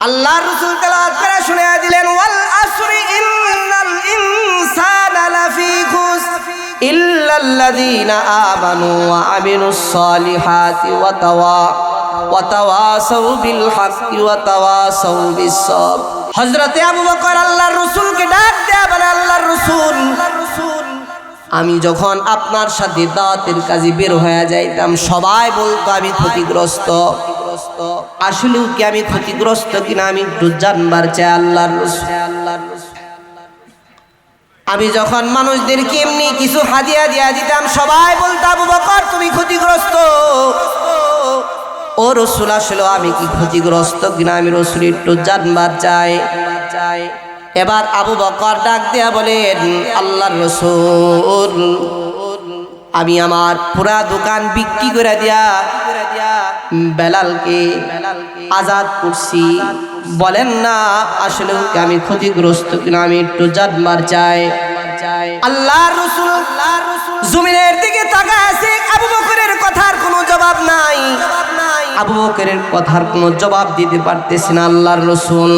আল্লাহর রাসূল তেলাওয়াত করে শুনিয়ে দিলেন ওয়াল আসরি ইন্নাল ইনসানা লাফি খুসর ইল্লাল্লাযীনা আমানু ওয়া আমিলুস সালিহাতি ওয়া তাওয়াসাউ বিল হাক্কি ওয়া তাওয়াসাউ বিস সাবর। হযরতে আবু বকর আল্লাহর রাসূলকে ডাক দেয়া বলে, আল্লাহর রাসূল, আমি যখন আপনার সাথে দাওয়াতের কাজে বের হয়ে যাইতাম সবাই বলতো আমি ক্ষতিগ্রস্ত। আসলেও কি আমি ক্ষতিগ্রস্ত কিনা আমি একটু জানবার চাই আল্লাহর রাসূল। আমি যখন মানুষদেরকে এমনি কিছু হাদিয়া দিয়া দিতাম সবাই বলতো আবু বকর তুমি ক্ষতিগ্রস্ত। ও রাসূল আসলে আমি কি ক্ষতিগ্রস্ত কিনা আমি রাসূল একটু জানবার চাই। এবার আবু বকর ডাক দেয়া বলেন, আল্লাহর রাসূল, আমি আমার পুরা দোকান বিক্রি করে দিয়া বেলালকে আজাদ করছি। বলেন না আসলে আমি ক্ষতিগ্রস্ত কিনা আমি একটু জানবার চাই। আল্লাহর রাসূল জমিনের দিকে তাকায় আছে, আবু বকরের কথার কোনো জবাব নাই। আবু বকরের কথার কোনো জবাব দিতে পারতেছেন আল্লাহর রাসূল।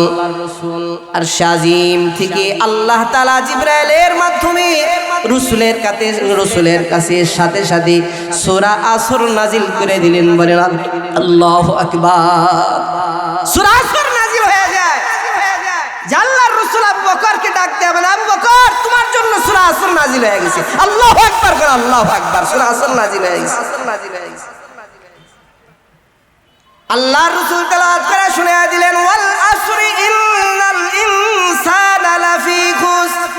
আর শাজিম থেকে আল্লাহ তাআলা জিবরাইলের মাধ্যমে রাসূলের কাছে সাথে সাথে সূরা আসর নাজিল করে দিলেন। বলেন আল্লাহু আকবার। সূরা আসর নাজিল হয়ে যায়। আল্লাহর রাসূল আবু বকরকে ডাক দেয়া বলে, আবু বকর তোমার জন্য সূরা আসর নাজিল হয়ে গেছে। আল্লাহু আকবার করে আল্লাহু আকবার। সূরা আসর নাজিল হয়ে গেছে। আল্লাহর রাসূল তেলাওয়াত করে শুনিয়ে দিলেন ওয়াল আসরি ইন্নাল ইনসানা লাফি খুসর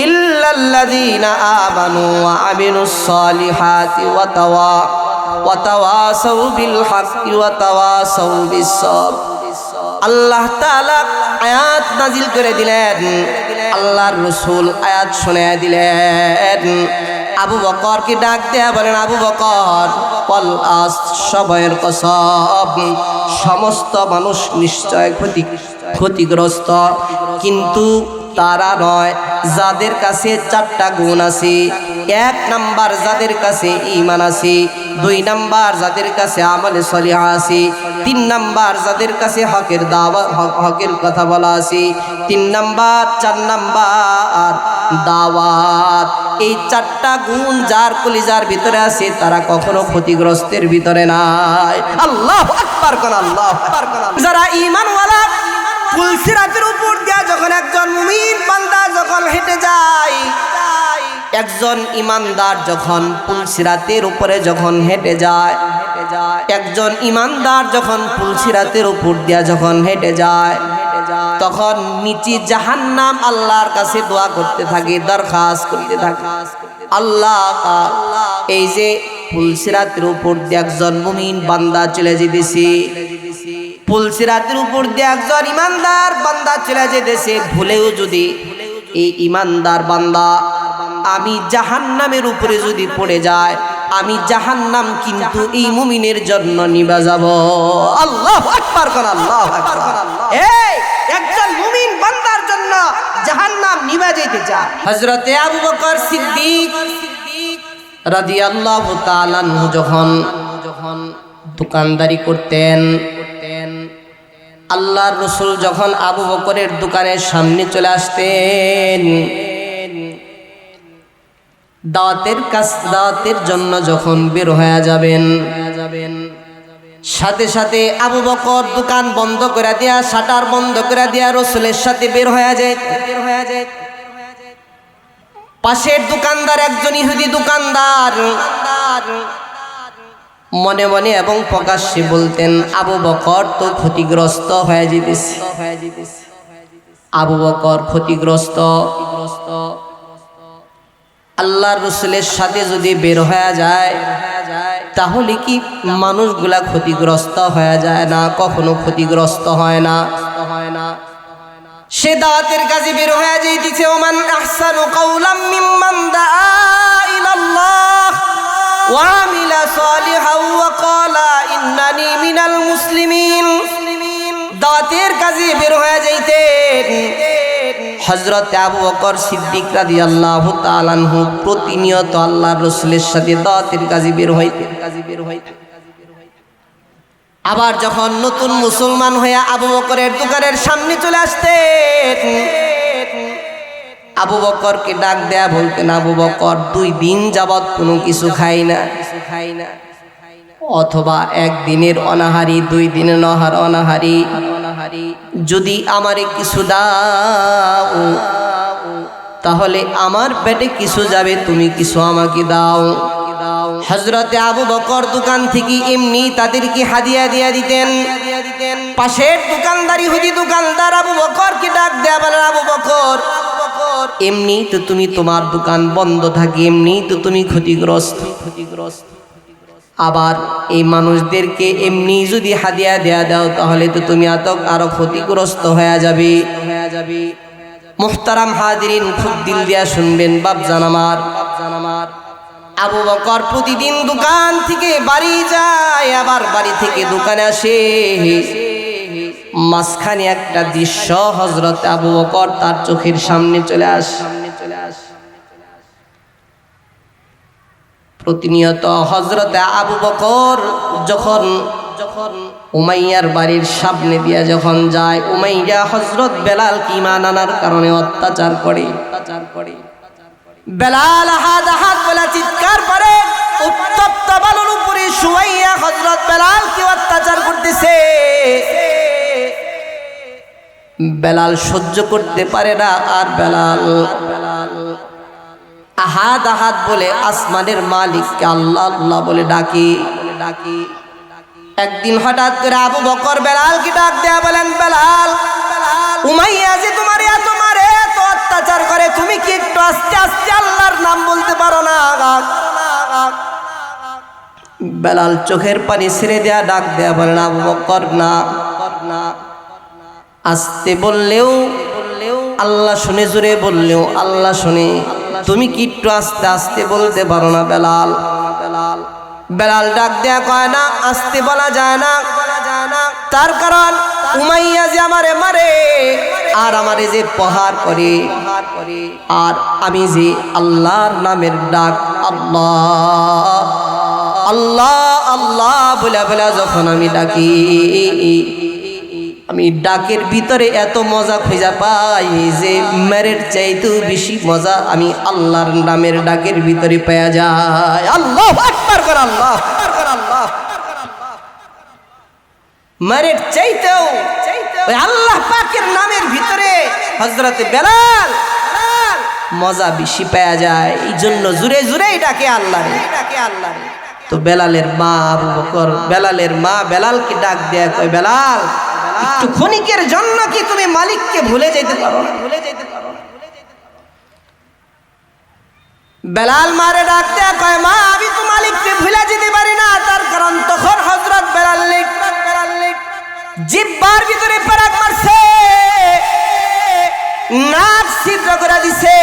ইল্লাল্লাযীনা আমানু ওয়া আমিলুস সালিহাতি ওয়া তাওয়াসাউ বিল হাক্কি ওয়া তাওয়াসাউ বিস সাবর। আল্লাহ তাআলা আয়াত নাজিল করে দিলেন, আল্লাহর রাসূল আয়াত শুনিয়ে দিলেন। আবু বকরকে ডাক দেয়া বলেন, আবু বকর ওয়াল সময়ের কসম, সমস্ত মানুষ নিশ্চয় ক্ষতিগ্রস্ত, কিন্তু তারা নয় যাদের কাছে চারটা গুণ আছে। এক নাম্বার যাদের কাছে ঈমান আছে, দুই নাম্বার যাদের কাছে আমলে সলিহ আছে, তিন নাম্বার যাদের কাছে হকের দাওয়াত হকের কথা বলা আছে, তিন নাম্বার চার নাম্বার দাওয়াত। এই চারটা গুণ যার কলিজার ভিতরে আছে তারা কখনো ক্ষতিগ্রস্তের ভিতরে নাই। আল্লাহু আকবার কোন আল্লাহু আকবার কোন। যারা ঈমানওয়ালা পুলসিরাতের উপর দিয়া যখন একজন মুমিন বান্দা যখন হেঁটে যায়, একজন ইমানদার যখন পুলসিরাতের উপরে যখন হেঁটে যায়, একজন ইমানদার যখন পুলসিরাতের উপর দিয়া যখন হেঁটে যায়, তখন নিচে জাহান্নাম আল্লাহর কাছে দোয়া করতে থাকে, দরখাস্ত করতে থাকে, আল্লাহ এই যে পুলসিরাতের উপর দিয়ে একজন মুমিন বান্দা চলে যেতেছে, পুলসিরাতের উপর দিয়ে একজন ইমানদার বান্দা চলে যেতেছে, ভুলেও যদি এই ইমানদার বান্দা আমি জাহান্নামের উপরে যদি পড়ে যায়, আমি জাহান্নাম কিন্তু এই মুমিনের জন্য নিভে যাব। আল্লাহু আকবার কোন আল্লাহু আকবার। এই একজন মুমিন বান্দার জন্য জাহান্নাম নিভে যেতে চায়। হযরতে আবু বকর সিদ্দিক রাদিয়াল্লাহু তাআলা আনহু যখন দোকানদারি করতেন, আল্লাহর রাসূল যখন আবু বকরের দোকানের সামনে চলে আসতেন, দাওয়াতের জন্য যখন বের হয়ে যাবেন, সাথে সাথে আবু বকর দোকান বন্ধ করে দেয়া, শাটার বন্ধ করে দেয়া রাসূলের সাথে বের হয়ে যায়। পাশের দোকানদার একজন ইহুদি দোকানদার মনে মনে এবং প্রকাশ্যে বলতেন, আবু বকর তো ক্ষতিগ্রস্ত হয়ে যেতেছে, আবু বকর ক্ষতিগ্রস্ত। আল্লাহর রাসূলের সাথে যদি বের হয়ে যায় তাহলে কি মানুষগুলা ক্ষতিগ্রস্ত হয়ে যায় না? কখনো ক্ষতিগ্রস্ত হয় না। সে দাওয়াতের কাজে বের হয়ে যাইতেছে। ওমান আহসানু কাওলাম মিম্মান দাআ ইলাল্লাহ ওয়া আমিলা সালিহান ওয়া ক্বালা ইন্নানি মিনাল মুসলিমিন। দাওয়াতের কাজে বের হয়ে যাইতেন হযরত আবু বকর সিদ্দিক রাদিয়াল্লাহু তাআলা আনহু প্রতিনিয়ত আল্লাহর রাসূলের সাথে দাওয়াতের কাজে বের হইতেন। আবার যখন নতুন মুসলমান হয়ে আবু বকরের দোকানের সামনে চলে আসতেন, আবু বকরকে ডাক দেয়া বলতেন, আবু বকর 2 দিন যাবত কোনো কিছু খাই না, অথবা 1 দিনের অনাহারি, 2 দিনের অনাহারি, যদি আমারে কিছু দাও তাহলে আমার পেটে কিছু যাবে, তুমি কিছু আমাকে দাও। হযরতে আবু বকর দোকান থেকে এমনি তাদেরকে হাদিয়া দিয়া দিতেন। পাশের দোকানদার ইহুদি দোকানদার আবু বকরকে ডাক দেয়া বলেন, আবু বকর, এমনি তো তুমি, তোমার দোকান বন্ধ থাকে, এমনি তো তুমি ক্ষতিগ্রস্ত। আবার এই মানুষদেরকে এমনি যদি হাদিয়া দেয়া দাও তাহলে তো তুমি আরো ক্ষতিগ্রস্ত হয়ে যাবে। মুহতারাম হাজিরিন, খুব দিল দিয়া শুনবেন বাপজান আমার। আবু বকর প্রতিদিন দোকান থেকে বাড়ি যায়, আবার বাড়ি থেকে দোকানে আসে। মাঝখানে একটা দৃশ্য হযরত আবু বকর তার চোখের সামনে চলে আসে। প্রতিনিয়ত হযরত আবু বকর যখন উমাইয়ার বাড়ির সামনে দিয়া যখন যায়, উমাইয়া হযরত বেলালকে ঈমান আনার কারণে অত্যাচার করে। বেলাল হাত বলে চিৎকার করে, উত্তপ্ত বালুর উপরে শুয়াইয়া হযরত বেলালকে অত্যাচার করতেছে। বেলাল সহ্য করতে পারে না, আর বেলাল আহাদ বলে আসমানের মালিককে আল্লাহ আল্লাহ বলে ডাকি। একদিন হঠাৎ করে আবু বকর বেলালকে ডাক দেয়া বলেন, বেলাল, উমাইয়া যে তোমার এত মারে, এত অত্যাচার করে, তুমি কি একটু আস্তে আস্তে আল্লাহর নাম বলতে পারো না? বেলাল চোখের পানি ছেড়ে দেয়া ডাক দেয়া বলেন, আবু বকর না, আস্তে বললেও আল্লাহ শুনে, জোরে বললেও আল্লাহ শুনে, তুমি কি একটু আস্তে আস্তে বলতে পারো না? বেলাল ডাক দেয়া কয় না, আস্তে বলা যায় না, তার কারণ উমাইয়া যে আমারে মারে আর আমারে যে প্রহার করে, আর আমি যে আল্লাহর নামের ডাক আল্লাহ আল্লাহ আল্লাহ বলে বলে যখন আমি ডাকি, আমি ডাকের ভিতরে এত মজা খুঁজে পাই যে মেরের চাইতেও বেশি মজা আমি আল্লাহর নামের ডাকের ভিতরে পাওয়া যায়। আল্লাহু আকবার করে, আল্লাহ মেরের চাইতেও ওই আল্লাহ পাকের নামের ভিতরে হযরত বেলাল মজা বেশি পাওয়া যায়। এই জন্য জুড়ে জুড়েই ডাকে আল্লাহরে। তো বেলালের মা আবু বকর, বেলালের মা বেলালকে ডাক দেয়া কয়, বেলাল, একটু ক্ষণিকের জন্য কি তুমি মালিককে ভুলে যেতে পারো না? বেলাল মারে ডাক দেয়া কয়, মা, আমি তো মালিককে ভুলে যেতে পারি না। তার কারণ তখন হযরত বেলাল জিহ্বার ভিতরে পেরাক মারছে, নাক ছিদ্র করে দিছে।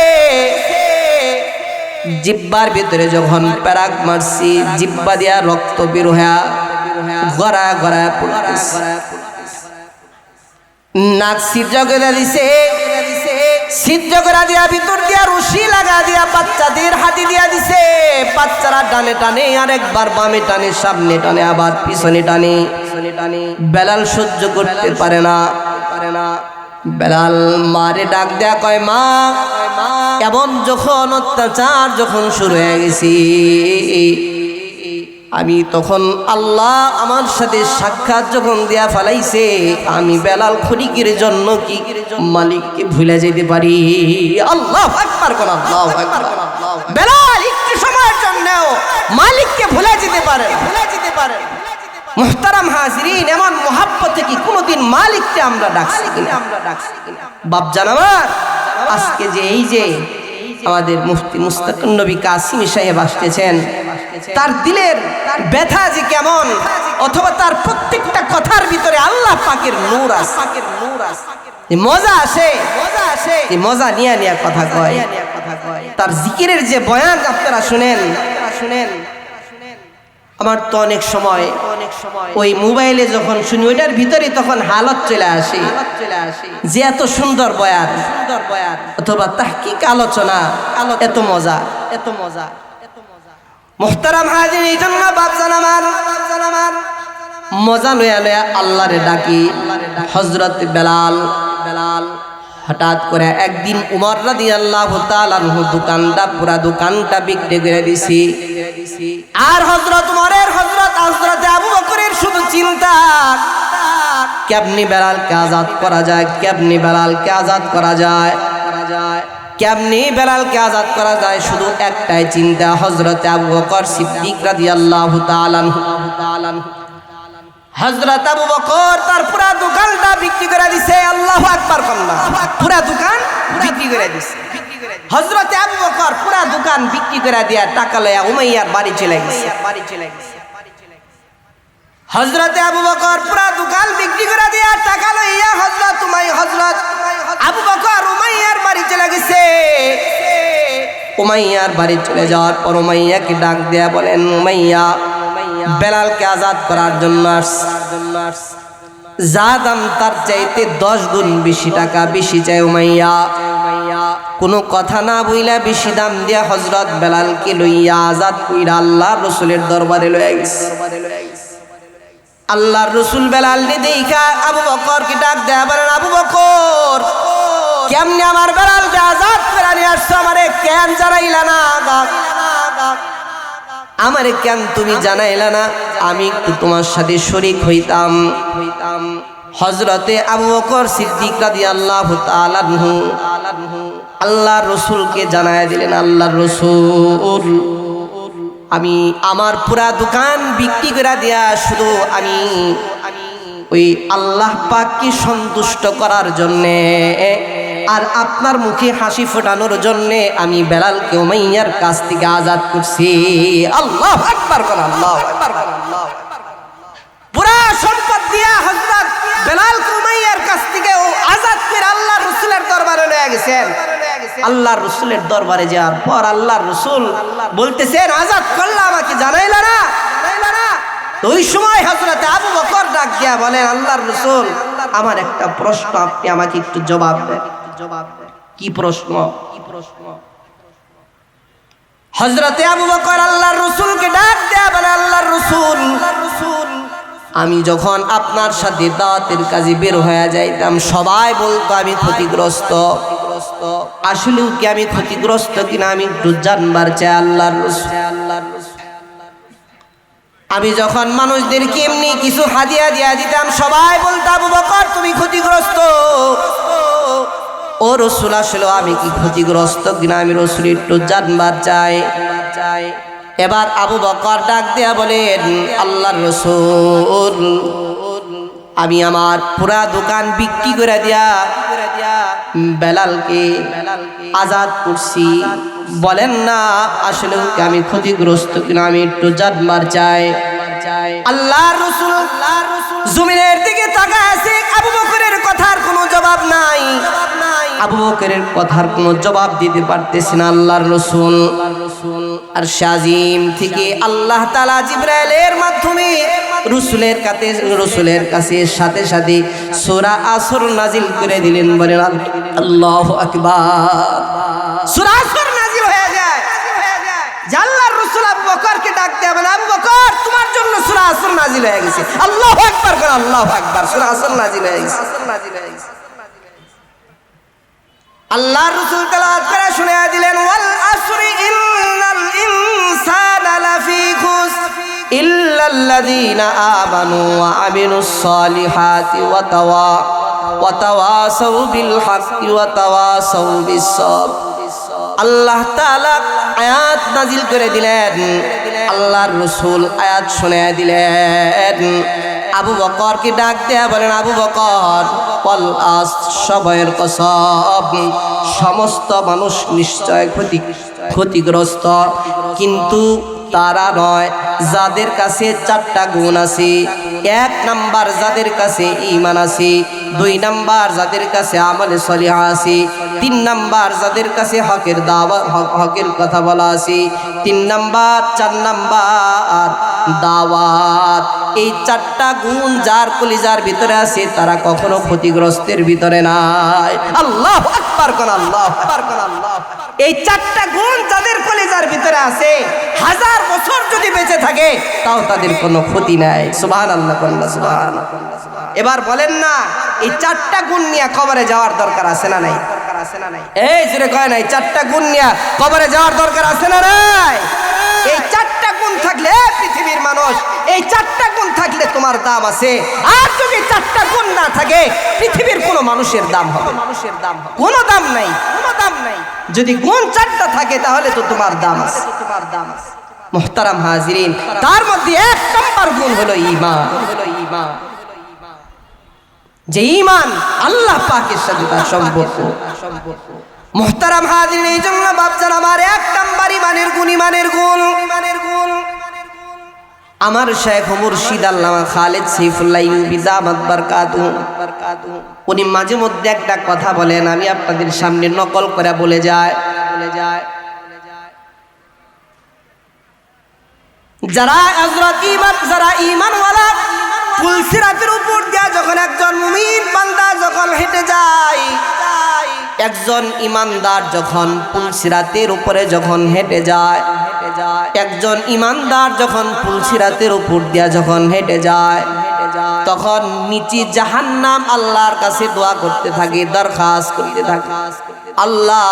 জিহ্বার ভিতরে যখন পেরাক মারছি, জিহ্বা দিয়া রক্ত বের হয়া গড়ায় গড়ায় পড়তেছে। নাক ছিদ্র করে দিছে, ছিদ্র করে দিয়া ভিতর দিয়া রশি লাগা দিয়া বাচ্চাদের হাতে দিয়া দিছে। বাচ্চারা ডানে টানে, আরেকবার বামে টানে, সামনে টানে, আবার পিছনে টানে। বেলাল সহ্য করতে পারে না। বেলাল মারে ডাক দেয়া কয়, মা, এমন যখন অত্যাচার যখন শুরু হয়ে গেছি, আমি তখন আল্লাহ আমার সাথে সাক্ষাৎ যখন দেয়া ফেলাইছে, আমি বেলাল ক্ষণিকের জন্য কি মালিককে ভুলে যেতে পারি? আল্লাহু আকবার কোন, আল্লাহু আকবার। বেলাল একটু সময়ের জন্য মালিককে ভুলে যেতে পারে। মুহতারাম হাজিরিন, এমন মোহাব্বতে কি কোনোদিন মালিককে আমরা ডাকছি কিনা? বাপজান আমার, আজকে যে এই যে আমাদের মুফতি মুস্তাকুন নবী কাসিমি সাহেব আসতেছেন, তার দিলের ব্যথা যে কেমন, অথবা তার প্রত্যেকটা কথার ভিতরে আল্লাহ পাকের নূর আছে, মজা আসে, এই মজা নিয়ে নিয়ে কথা কয়। তার জিকিরের যে বয়ান আপনারা শুনেন, আমার তো অনেক সময় ওই মোবাইলে যখন শুনি, ওইটার ভিতরে তখন হালত চলে আসে যে এত সুন্দর বয়ান, অথবা তাহকিক আলোচনা, এত মজা। মুহতারাম হাজির, এই জন্য বাপজান আমার, মজা লয়া লয়া আল্লাহরে ডাকি। হযরত বেলাল হঠাৎ করে একদিন উমর রাদিয়াল্লাহু তাআলা আনহু পুরা দোকানটা বিক্রি করে দিছি। আর হযরত উমরের হযরত আবু বকরের শুধু চিন্তা কেমনি বেলালকে আজাদ করা যায়, কেমনি বেলালকে আজাদ করা যায়, কেমনি বেলালকে আজাদ করা যায়, শুধু একটাই চিন্তা। হযরত আবু বকর সিদ্দিক রাদিয়াল্লাহু তাআলা আনহু হযরত আবু বকর তার পুরা দোকানটা বিক্রি করে দিছে। আল্লাহু আকবার কন্না, পুরা দোকান বিক্রি করে দিছে। হযরত আবু বকর পুরা দোকান বিক্রি করে দিয়া টাকা লয়া উমাইয়ার বাড়ি চলে গেছে। হযরত আবু বকর পুরা দোকান বিক্রি করে দিয়া টাকা লইয়া হযরত আবু বকর উমাইয়ার বাড়ি চলে গেছে। উমাইয়ার বাড়ি চলে যাওয়ার পর উমাইয়াকে ডাক দেয়া বলেন, উমাইয়া বেলালকে আজাদ করার জন্য যা দাম তার চাইতে 10 গুণ বেশি টাকা বেশি চাই উমাইয়া। কোনো কথা না বইলা বেশি দাম দিয়া হযরত বেলালকে লইয়া আজাদ কইরা আল্লাহর রাসূলের দরবারে লইয়া গেছে। আল্লাহর রাসূল বেলালকে দেখা আবু বকরকে ডাক দেয়া বলেন, আবু বকর কেমনে আমার বেলালকে আজাদ করে নিয়ে আসছো, আমারে কেন জানাইলা না, আমারে কেন তুমি জানাইলা না, আমি একটু তোমার সাথে শরীক হইতাম। হযরতে আবু বকর সিদ্দিক রাদিয়াল্লাহু তাআলা আনহু আল্লাহর রাসূলকে জানায় দিলেন, আল্লাহর রাসূল আমি আমার পুরা দোকান বিক্রি করে দিয়া শুধু আমি ওই আল্লাহ পাককে সন্তুষ্ট করার জন্যে আর আপনার মুখে হাসি ফোটানোর জন্যে আমি বেলালকে উমাইয়ার কাছ থেকে আজাদ করছি। আল্লাহু আকবার বলেন, আল্লাহু আকবার। পুরা সম্পদ দিয়া হযরত বেলালকে উমাইয়ার কাছ থেকে আজাদ করে আল্লাহর রাসূলের দরবারে লয়ে গেছেন। আল্লাহর রাসূলের দরবারে যাওয়ার পর আল্লাহর রাসূল বলতেছেন, আজাদ করলা আমাকে জানাইলা না। তো ওই সময় হযরত আবু বকর ডাক দিয়া বলেন, আল্লাহর রাসূল আমার একটা প্রশ্ন, আপনি আমাকে একটু জবাব দেন। কি প্রশ্ন? হযরত আবু বকর আল্লাহর রাসূলকে ডাক দেয়া বলে, আল্লাহর রাসূল আমি যখন আপনার সাথে দাওয়াতের কাজে বের হয়ে যাইতাম সবাই বলতো আমি ক্ষতিগ্রস্ত। আসলেও কি আমি ক্ষতিগ্রস্ত কিনা আমি একটু জানবার চাই আল্লাহর রাসূল। আমি যখন মানুষদেরকে এমনি কিছু হাদিয়া দিয়া দিতাম সবাই বলতো আবু বকর তুমি ক্ষতিগ্রস্ত। ও রাসূল আসলে আমি কি ক্ষতিগ্রস্ত কিনা আমি রাসূল একটু জানবার চাই। এবার আবু বকর ডাক দেয়া বলেন, আল্লাহর রাসূল আমি আমার পুরা দোকান বিক্রি করে দিয়া বেলালকে আজাদ করছি। বলেন না আসলে আমি ক্ষতিগ্রস্ত কিনা আমি একটু জানবার চাই। আল্লাহর রাসূল জমিনের দিকে তাকায় আছে, আবু বকরের কথার কোনো জবাব নাই। আবু বকরের কথার কোনো জবাব দিতে পারতেছেন আল্লাহর রাসূল। আর শাজিম থেকে আল্লাহ তাআলা জিবরাইলের মাধ্যমে রাসূলের কাছে সাথে সাথে সূরা আসর নাজিল করে দিলেন। বলেন আল্লাহু আকবার। সূরা আসর নাজিল হয়ে যায়। আল্লাহর রাসূল আবু বকরকে ডাক দেয়া বলে, আবু বকর তোমার জন্য সূরা আসর নাজিল হয়ে গেছে। আল্লাহু আকবার করে, আল্লাহু আকবার। সূরা আসর নাজিল হয়ে গেছে। আল্লাহর রাসূল তেলাওয়াত করে শুনিয়ে দিলেন, ওয়াল আসরি ইন্নাল ইনসানা লাফি খুসর ইল্লাল্লাযীনা আমানু ওয়া আমিলুস সালিহাতি ওয়া তাওয়াসাউ বিল হাক্কি ওয়া তাওয়াসাউ বিস সবর। আল্লাহ তাআলা আয়াত নাজিল করে দিলেন, আল্লাহর রাসূল আয়াত শুনিয়ে দিলেন। আবু বকরকে ডাক দেয়া বলেন, আবু বকর ওয়াল সময়ের কসম সমস্ত মানুষ নিশ্চয় ক্ষতিগ্রস্ত, কিন্তু তারা নয় যাদের কাছে 4টা গুণ আছে। 1 নাম্বার যাদের কাছে ঈমান আছে, 2 নাম্বার যাদের কাছে আমলে সলিহ আছে, 3 নাম্বার যাদের কাছে হকের দাওয়াত হকের কথা বলা আছে, 3 নাম্বার 4 নাম্বার দাওয়াত। এই চারটা গুণ যার কলিজার ভিতরে আছে তারা কখনো ক্ষতিগ্রস্তের ভিতরে নাই। আল্লাহু আকবার কোন, আল্লাহু আকবার কোন, আল্লাহু। এই চারটা গুণ যাদের কলিজার ভিতরে আছে, 1000 বছর যদি বেঁচে থাকে তাও তাদের কোনো ক্ষতি নাই। সুবহানাল্লাহ কোন, সুবহানাল্লাহ। এবার বলেন না, এই চারটা গুণ নিয়ে কবরে যাওয়ার দরকার আছে না নাই? এই জোরে কয় নাই, চারটা গুণ নিয়ে কবরে যাওয়ার দরকার আছে না নাই? এই চারটা গুণ থাকলে পৃথিবীর মানুষ, এই চারটা গুণ থাকলে তোমার দাম আছে। আর যদি চারটা গুণ না থাকে পৃথিবীর কোনো মানুষের দাম হবে, মানুষের দাম কোনো দাম নাই, কোনো দাম নাই। যদি গুণ চারটা থাকে তাহলে তো তোমার দাম আছে, তোমার দাম আছে। মুহতারাম হাজিরিন, তার মধ্যে 1 নম্বর গুণ হলো ঈমান, হলো ঈমান। যে ঈমান আল্লাহ পাকের সাথে তার সম্পর্ক। মুহতারাম হাজিরিন, এই জন্য বাপজান আমার 1 নম্বর ঈমানের গুণ, ঈমানের গুণ, ঈমানের গুণ। আমার শেখ মুর্শিদ আল্লামা খালেদ সাইফুল্লাহ ইউবি দামাত বারকাতুহু, উনি মাঝে মধ্যে একটা কথা বলেন, আমি আপনাদের সামনে নকল করে বলে যায়। যারা হযরত ঈমান, যারা ঈমানওয়ালা, পুলসিরাতের উপর দিয়া যখন একজন মুমিন বান্দা যখন হেঁটে যায়, একজন ইমানদার যখন পুলসিরাতের উপরে যখন হেঁটে যায়, একজন ইমানদার যখন পুলসিরাতের উপর দিয়া যখন হেঁটে যায়, তখন নিচে জাহান্নাম আল্লাহর কাছে দোয়া করতে থাকে, দরখাস্ত করতে থাকে, আল্লাহ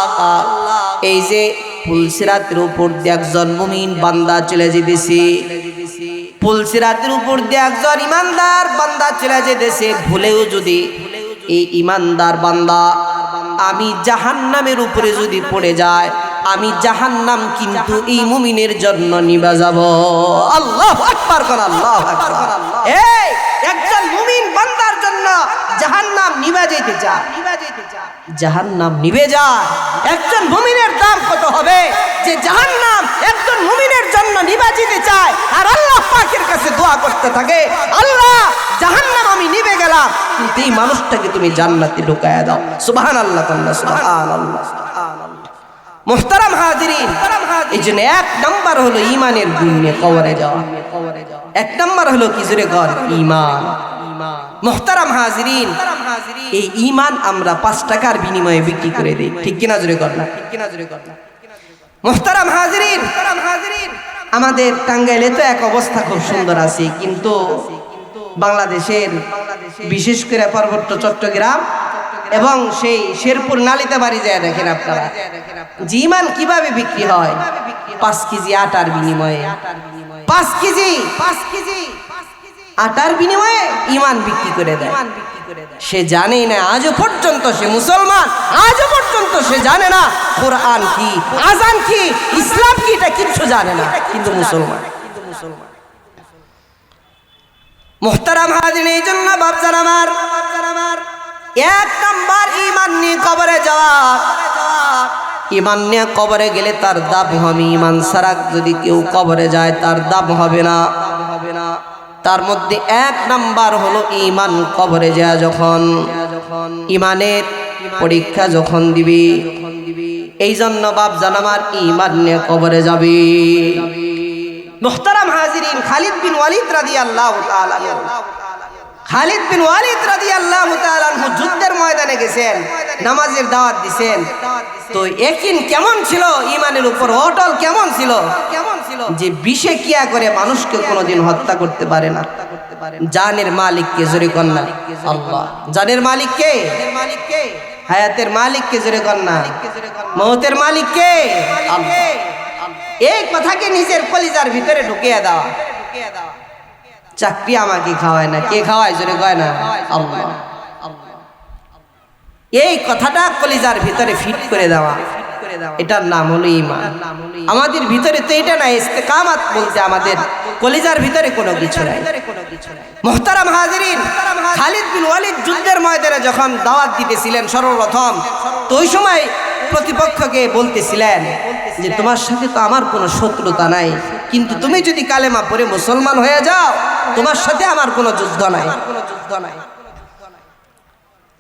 এই যে পুলসিরাতের উপর দিয়ে একজন মুমিন বান্দা চলে যেতেছে, পুলসিরাতের উপর দিয়ে একজন ইমানদার বান্দা চলে যেতেছে, ভুলেও যদি এই ইমানদার বান্দা আমি জাহান্নামের উপরে যদি পড়ে যায়, আমি জাহান্নাম কিন্তু এই মুমিনের জন্য নিভে যাব। আল্লাহু আকবার কোন, আল্লাহু আকবার। এই একজন মুমিন বান্দার জন্য জাহান্নাম নিভে যেতে চায়, জাহান্নাম নিভে যায়। একজন মুমিনের দাম কত হবে যে জাহান্নাম একজন মুমিনের জন্য নিভে যেতে চায় আর আল্লাহ পাকের কাছে দোয়া করতে থাকে, আল্লাহ জাহান্নাম আমি নিভে গেলাম কিন্তু এই মানুষটাকে তুমি জান্নাতে ঢুকায়া দাও। সুবহানাল্লাহ, সুবহানাল্লাহ। মুহতারাম হাজিরিন, এই জন্য 1 নম্বর হলো ঈমানের গুণ নিয়ে কবরে যাওয়া। 1 নম্বর হলো কি জোরে কর, ঈমান। মুহতারাম হাজিরিন, এই ঈমান আমরা 5 টাকার বিনিময়ে বিক্রি করে দেই, ঠিক কিনা জোরে কর না? মুহতারাম হাজিরিন, আমাদের টাঙ্গাইলে তো এক অবস্থা খুব সুন্দর আছে, কিন্তু বাংলাদেশের বিশেষ করে পার্বত্য চট্টগ্রাম এবং সেই শেরপুর নালিতা বাড়ি যায় দেখেন আপনারা যে ঈমান কিভাবে বিক্রি হয়। 5 কেজি আটার বিনিময়ে, 5 কেজি আটার বিনিময়ে ঈমান বিক্রি করে দেয়। সে জানেই না, আজও পর্যন্ত সে মুসলমান, আজও পর্যন্ত সে জানে না কোরআন কি, আযান কি, ইসলাম কি, এটা কিছু জানে না, কিন্তু মুসলমান। মুহতারাম হাজিরিন, এই জন্য বাপজান আমার 1 নম্বর ঈমান নিয়ে কবরে যাওয়া। ঈমান নিয়ে কবরে গেলে তার দাম হবে, ঈমান ছাড়া যদি কেউ কবরে যায় তার দাম হবে না। তার মধ্যে 1 নাম্বার হলো ঈমান কবরে যায় যখন ঈমানের পরীক্ষা যখন দিবি, এই জন্য বাপজান আমার ঈমান নিয়ে কবরে যাবে। মুহতারাম হাজিরিন, খালিদ বিন ওয়ালিদ রাদিয়াল্লাহু তাআলা আনহু, খালিদ বিন ওয়ালিদ রাদিয়াল্লাহু তাআলা আনহু যুদ্ধের ময়দানে গেছেন, নামাজের দাওয়াত দিবেন। তো ইয়াকিন কেমন ছিল, ঈমানের উপর অটল কেমন ছিল, যে বিষে কিয়া করে মানুষকে কোনোদিন হত্যা করতে পারে না। জানের মালিক কে, জোরে কর না আল্লাহ। জানের মালিক কে? হায়াতের মালিক কে, জোরে কর না। মওতের মালিক কে? আল্লাহ। এই কথাকে নিজের কলিজার ভিতরে ঢুকিয়ে দেওয়া। চাকরি আমাকে খাওয়ায় না, কে খাওয়ায়, জোরে কয় না আল্লাহ। এই কথাটা কলিজার ভিতরে ফিট করে দেওয়া, এটার নাম হলো ঈমান। আমাদের ভিতরে তো এটা নাই, ইস্তেকামাত বলতে আমাদের কলিজার ভিতরে কোনো কিছু নাই। মুহতারাম হাজিরিন, খালিদ বিন ওয়ালিদ যুদ্ধের ময়দানে যখন দাওয়াত দিতেছিলেন সর্বপ্রথম, তো ওই সময় প্রতিপক্ষকে বলতেছিলেন যে তোমার সাথে তো আমার কোনো শত্রুতা নাই, কিন্তু তুমি যদি কালেমা পড়ে মুসলমান হয়ে যাও তোমার সাথে আমার কোনো যুদ্ধ নাই।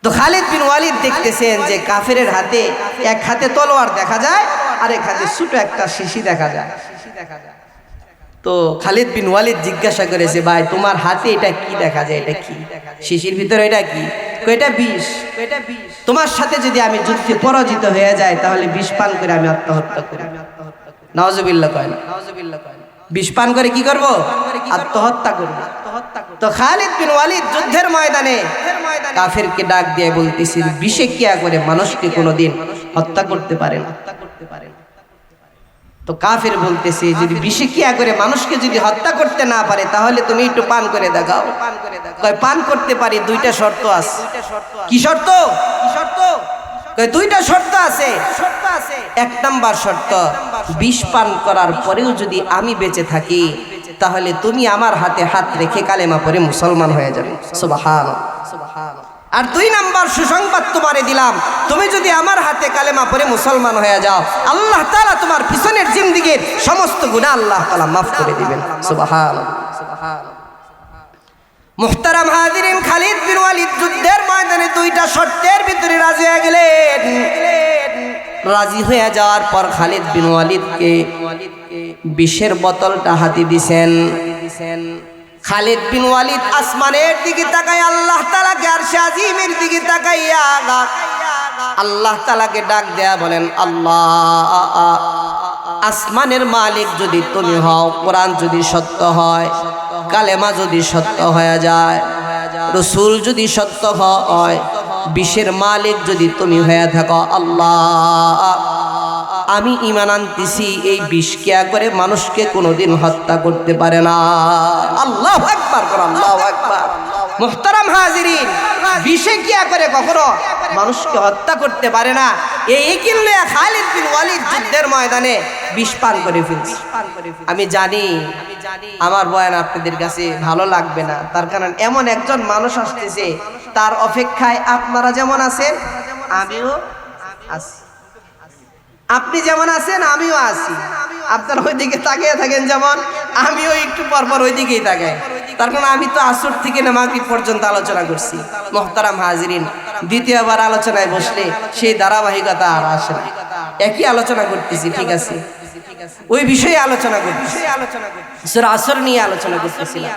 তো খালিদ বিন ওয়ালিদ দেখতেছেন যে কাফেরের হাতে এক হাতে তলোয়ার দেখা যায় আর এক হাতে ছোট একটা শিশি দেখা যায়। তো খালিদ বিন ওয়ালিদ জিজ্ঞাসা করেছে, ভাই তোমার হাতে এটা কি দেখা যায়, এটা কি শিশির ভিতরে, এটা কি? এটা বিষ। তোমার সাথে যদি আমি যুদ্ধে পরাজিত হয়ে যাই তাহলে বিষ পান করে আমি আত্মহত্যা করি। নাউজুবিল্লাহ কয় না? বিষ পান করে কি করব? আত্মহত্যা করব। তো খালিদ বিন ওয়ালিদ যুদ্ধের ময়দানে কাফেরকে ডাক দিয়ে বলতেছেন, বিষে কিয়া করে মানুষকে কোনোদিন হত্যা করতে পারে না। তো কাফের বলতেছে, যদি বিষে কিয়া করে মানুষকে যদি হত্যা করতে না পারে তাহলে তুমি একটু পান করে দেখাও। কয় পান করতে পারি, দুইটা শর্ত আছে। কি শর্ত? কয় দুইটা শর্ত আছে। এক নাম্বার শর্ত, বিষ পান করার পরেও যদি আমি বেঁচে থাকি তাহলে তুমি আমার হাতে হাত রেখে কালেমা পড়ে মুসলমান হয়ে যাবে। সুবহানাল্লাহ। আর দুই নাম্বার সুসংবাদ তোমারে দিলাম, তুমি যদি আমার হাতে কালেমা পড়ে মুসলমান হয়ে যাও আল্লাহ তাআলা তোমার পিছনের জিন্দেগীর সমস্ত গুনাহ আল্লাহ তাআলা মাফ করে দিবেন। সুবহানাল্লাহ। মুহতারাম হাজিরিন, খালিদ বিন ওয়ালিদ যুদ্ধের ময়দানে দুইটা শর্তের ভিতরে রাজি হয়ে গেলেন। রাজি হয়ে যাওয়ার পর খালিদ বিন ওয়ালিদকে বিষের বোতলটা হাতে দিছেন। খালিদ বিন ওয়ালিদ আসমানের দিকে তাকায় আল্লাহ তাআলাকে আরশে আজিমের দিকে তাকাইয়া আল্লাহ তাআলাকে ডাক দেয়া বলেন, আল্লাহ, আসমানের মালিক যদি তুমি হও, কোরআন যদি সত্য হয়, কালেমা যদি সত্য হয়ে যায়, রাসূল যদি সত্য হয়, বিষের মালিক যদি তুমি হয়ে থাকো, আল্লাহ আমি ঈমান আনতেছি এই বিষ কিয়া করে মানুষকে কোনোদিন হত্যা করতে পারে না। আল্লাহু আকবার, আল্লাহু আকবার। মুহতারাম হাজিরিন, বিষে কিয়া করে কখনো মানুষকে হত্যা করতে পারে না, এই ইকিন লইয়া খালিদ বিন ওয়ালিদ যুদ্ধের ময়দানে বিষ পান করে ফেলছে। আমি জানি আমার বয়ান আপনাদের কাছে ভালো লাগবে না, তার কারণ এমন একজন মানুষ আসতেছে, তার অপেক্ষায় আপনারা যেমন আছেন আমিও আছি। আপনি যেমন আছেন আমিও আছি। আপনারা ওইদিকে তাকিয়ে থাকেন যেমন, আমিও একটু পরপর ওইদিকেই তাকাই। তার কারণ আমি তো আসর থেকে না মাগরিব পর্যন্ত আলোচনা করছি। মুহতারাম হাজিরিন, দ্বিতীয়বার আলোচনায় বসলে সেই ধারাবাহিকতা আর আসে না। একই আলোচনা করতেছি, ঠিক আছে, ওই বিষয়ে আলোচনা করতেছি, সূরা আসর নিয়ে আলোচনা করতেছিলাম।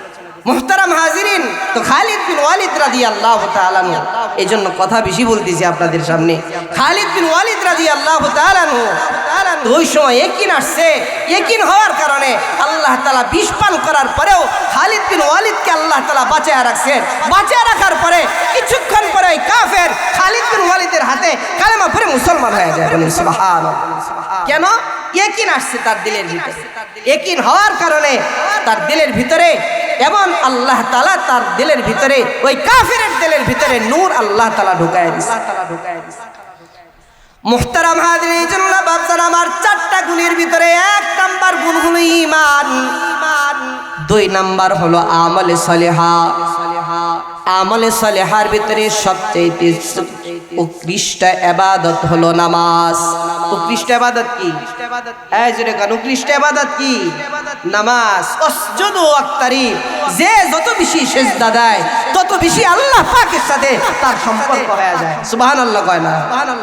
মুহতারাম হাজিরিন, তো খালিদ বিন ওয়ালিদ রাদিয়াল্লাহু তাআলা আনহু, এই জন্য কথা বেশি বলতেছি আপনাদের সামনে। খালিদ বিন ওয়ালিদ রাদিয়াল্লাহু তাআলা আনহু, ওই সময় ইয়াকিন আসছে। ইয়াকিন হওয়ার কারণে আল্লাহ তাআলা বিষ পান করার পরেও খালিদ বিন ওয়ালিদকে আল্লাহ তাআলা বাঁচায় রাখছেন। বাঁচায় রাখার পরে কিছুক্ষণ পরে কাফের খালিদ বিন ওয়ালিদের হাতে কালেমা পড়ে মুসলমান হয়ে যায়। বলুন সুবহানাল্লাহ। কেন? ইয়াকিন আসছে তার দিলের ভিতরে। ইয়াকিন হওয়ার কারণে তার দিলের ভিতরে, এবং আল্লাহ তাআলা তার দিলের ভিতরে, ওই কাফিরের দিলের ভিতরে নূর আল্লাহ তাআলা ঢুকায় দিয়েছে। মুহতারাম হাজিরিন, এই জন্য বাপজান আমার চারটা গুণের ভিতরে এক নাম্বার গুণ হলো ঈমান, দুই নাম্বার হলো আমলে সলিহা। আমলে সলিহার ভিতরে সবচেয়ে উৎকৃষ্ট ইবাদত হলো নামাজ। উৎকৃষ্ট ইবাদত কি? এই জোরে গান, উৎকৃষ্ট ইবাদত কি? নামাজ। ওয়াসজুদু ওয়াক্তারিব, যে যত বেশি সিজদা দেয় তত বেশি আল্লাহ পাকের সাথে তার সম্পর্ক হয়ে যায়। সুবহানাল্লাহ কয় না?